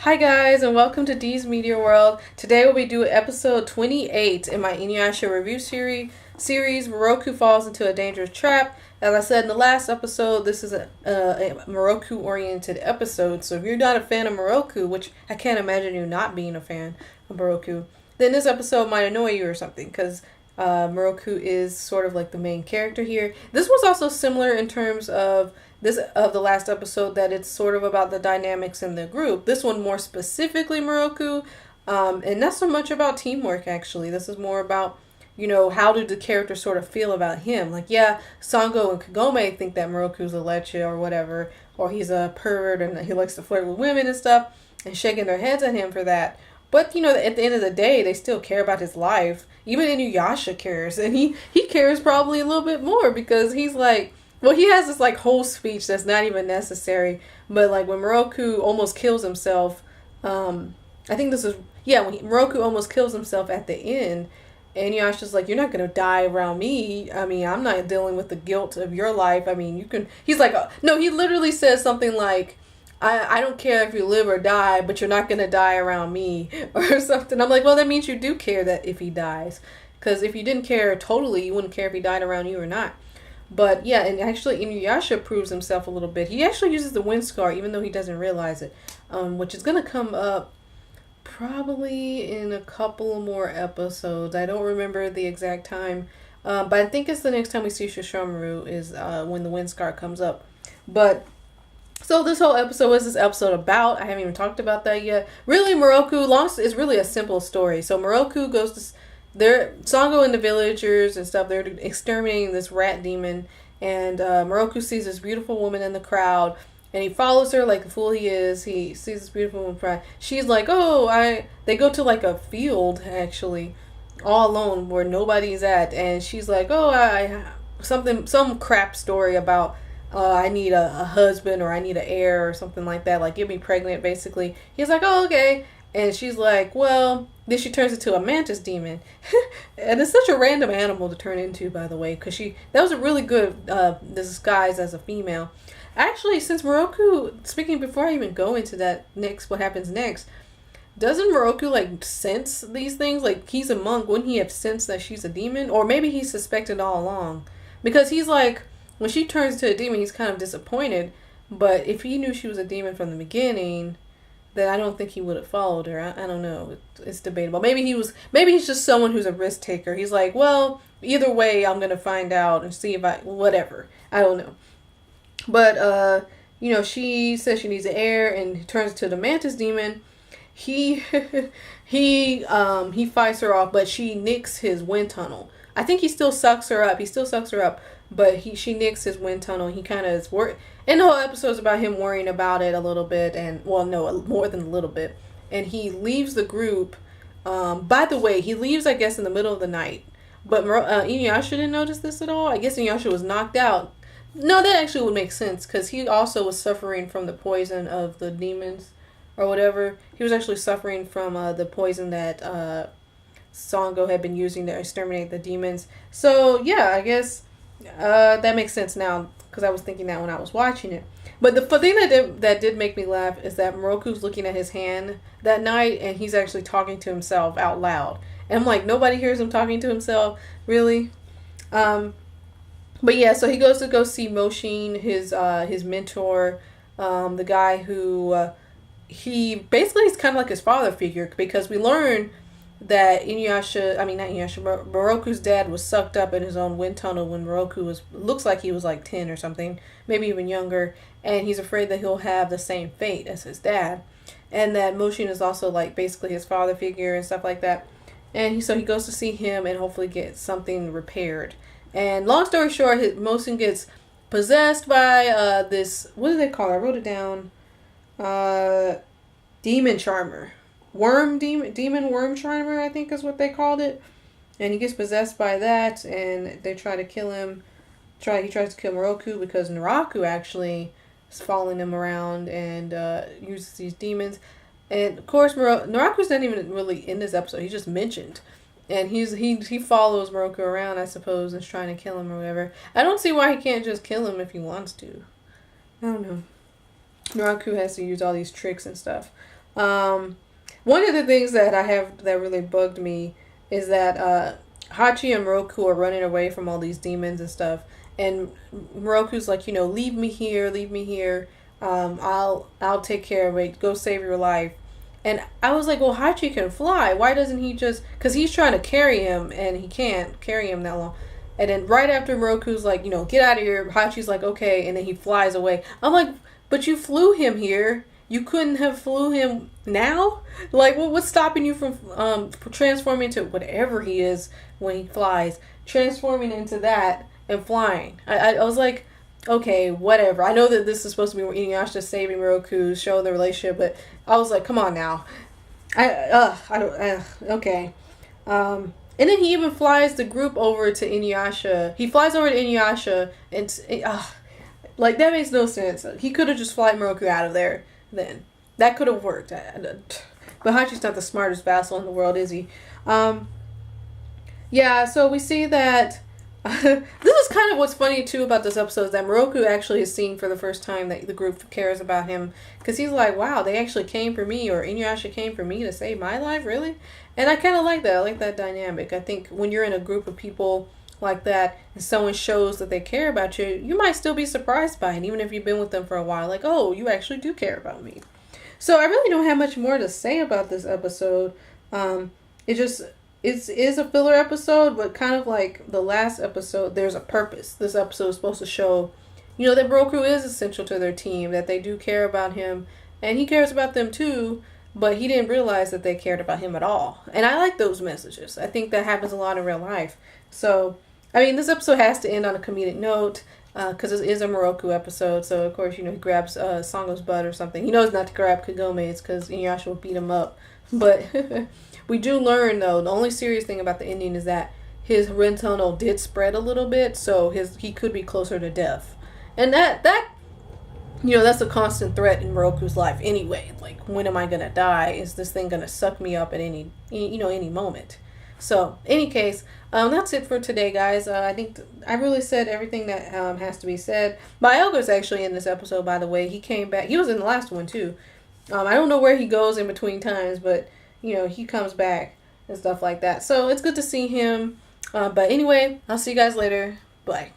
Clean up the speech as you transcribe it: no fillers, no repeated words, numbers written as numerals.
Hi guys, and welcome to Dee's Media World. Today we'll be doing episode 28 in my Inuyasha review series. Miroku falls into a dangerous trap. As I said in the last episode, this is a Miroku-oriented episode. So if you're not a fan of Miroku, which I can't imagine you not being a fan of Miroku, then this episode might annoy you or something, because Miroku is sort of like the main character here. This was also similar in terms of the last episode, that it's sort of about the dynamics in the group. This one more specifically Miroku, and not so much about teamwork actually. This is more about, how do the characters sort of feel about him. Like, yeah, Sango and Kagome think that Miroku's a leche or whatever, or he's a pervert and he likes to flirt with women and stuff, and shaking their heads at him for that. But, at the end of the day, they still care about his life. Even Inuyasha cares, and he cares probably a little bit more, because he's like, well, he has this like whole speech that's not even necessary. But like when Miroku almost kills himself, I think this is, when Miroku almost kills himself at the end, and Inuyasha's like, you're not going to die around me. I mean, I'm not dealing with the guilt of your life. I mean, you can, he's like, no, he literally says something like, I don't care if you live or die, but you're not going to die around me or something. I'm like, well, that means you do care that if he dies. Because if you didn't care totally, you wouldn't care if he died around you or not. But yeah, and actually Inuyasha proves himself a little bit. He actually uses the wind scar, even though he doesn't realize it, which is going to come up probably in a couple more episodes. I don't remember the exact time, but I think it's the next time we see Shishomaru is when the wind scar comes up. But so this whole episode, what is this episode about? I haven't even talked about that yet. Really, Miroku, it's really a simple story. So Miroku goes to... Sango and the villagers and stuff, they're exterminating this rat demon, and Miroku sees this beautiful woman in the crowd, and he follows her like the fool he is. He sees this beautiful woman cry. She's like, they go to like a field, actually, all alone where nobody's at, and she's like, some crap story about, I need a husband, or I need an heir, or something like that, like get me pregnant, basically. He's like, oh, okay. And she's like, well, then she turns into a mantis demon. And it's such a random animal to turn into, by the way, because that was a really good disguise as a female. Actually, since Miroku, speaking before I even go into what happens next, doesn't Miroku like sense these things? Like, he's a monk, wouldn't he have sensed that she's a demon? Or maybe he suspected all along. Because he's like, when she turns into a demon, he's kind of disappointed. But if he knew she was a demon from the beginning, then I don't think he would have followed her. I don't know. It's debatable. Maybe he's just someone who's a risk taker. He's like, well, either way, I'm going to find out and see if whatever. I don't know. But, she says she needs an heir and turns to the mantis demon. He fights her off, but she nicks his wind tunnel. I think he still sucks her up. But she nicks his wind tunnel. He kind of is worried. And the whole episode is about him worrying about it a little bit. And, well, no, more than a little bit. And he leaves the group. By the way, he leaves, I guess, in the middle of the night. But Inuyasha didn't notice this at all. I guess Inuyasha was knocked out. No, that actually would make sense. Because he also was suffering from the poison of the demons. Or whatever. He was actually suffering from the poison that Sango had been using to exterminate the demons. So, yeah, I guess... that makes sense now, because I was thinking that when I was watching it. But the thing that did make me laugh is that Miroku's looking at his hand that night, and he's actually talking to himself out loud. And I'm like, nobody hears him talking to himself? Really? But yeah, so he goes to go see Moshin, his mentor, the guy who he's kind of like his father figure, because we learn that Miroku's dad was sucked up in his own wind tunnel when Miroku looks like he was like 10 or something, maybe even younger, and he's afraid that he'll have the same fate as his dad, and that Moshin is also like basically his father figure and stuff like that, and so he goes to see him and hopefully get something repaired. And long story short, Moshin gets possessed by this, what do they call it? I wrote it down, demon charmer. Demon worm charmer, I think is what they called it. And he gets possessed by that, and they try to kill him. He tries to kill Miroku, because Miroku actually is following him around and uses these demons. And of course, Miroku's not even really in this episode. He's just mentioned. And he follows Miroku around, I suppose, and is trying to kill him or whatever. I don't see why he can't just kill him if he wants to. I don't know. Miroku has to use all these tricks and stuff. One of the things that I have that really bugged me is that Hachi and Miroku are running away from all these demons and stuff, and Miroku's like, leave me here, leave me here. I'll take care of it. Go save your life. And I was like, well, Hachi can fly. Why doesn't he just? Because he's trying to carry him, and he can't carry him that long. And then right after Miroku's like, get out of here, Hachi's like, okay, and then he flies away. I'm like, but you flew him here. You couldn't have flew him now? Like, what's stopping you from transforming into whatever he is when he flies? Transforming into that and flying. I was like, okay, whatever. I know that this is supposed to be Inuyasha saving Miroku, showing the relationship, but I was like, come on now. Okay. And then he even flies the group over to Inuyasha. He flies over to Inuyasha, and like, that makes no sense. He could have just flied Miroku out of there then. That could have worked. But Hachi's not the smartest vassal in the world, is he? Yeah, so we see that this is kind of what's funny too about this episode, is that Miroku actually is seeing for the first time that the group cares about him, because he's like, wow, they actually came for me, or Inuyasha came for me to save my life, really? And I kind of like that. I like that dynamic. I think when you're in a group of people like that and someone shows that they care about you, you might still be surprised by it, even if you've been with them for a while, like, oh, you actually do care about me. So I really don't have much more to say about this episode. It is a filler episode, but kind of like the last episode, there's a purpose. This episode is supposed to show, that Miroku is essential to their team, that they do care about him, and he cares about them too, but he didn't realize that they cared about him at all. And I like those messages. I think that happens a lot in real life. So, I mean, this episode has to end on a comedic note, because it is a Miroku episode, so of course, he grabs Sango's butt or something. He knows not to grab Kagome's, because Inuyasha will beat him up. But we do learn, though, the only serious thing about the ending is that his Rentono did spread a little bit, so he could be closer to death. And that that's a constant threat in Miroku's life anyway. Like, when am I going to die? Is this thing going to suck me up at any moment? So, any case, that's it for today, guys. I think I really said everything that has to be said. Byaoga's actually in this episode, by the way. He came back. He was in the last one, too. I don't know where he goes in between times, but, he comes back and stuff like that. So, it's good to see him. But anyway, I'll see you guys later. Bye.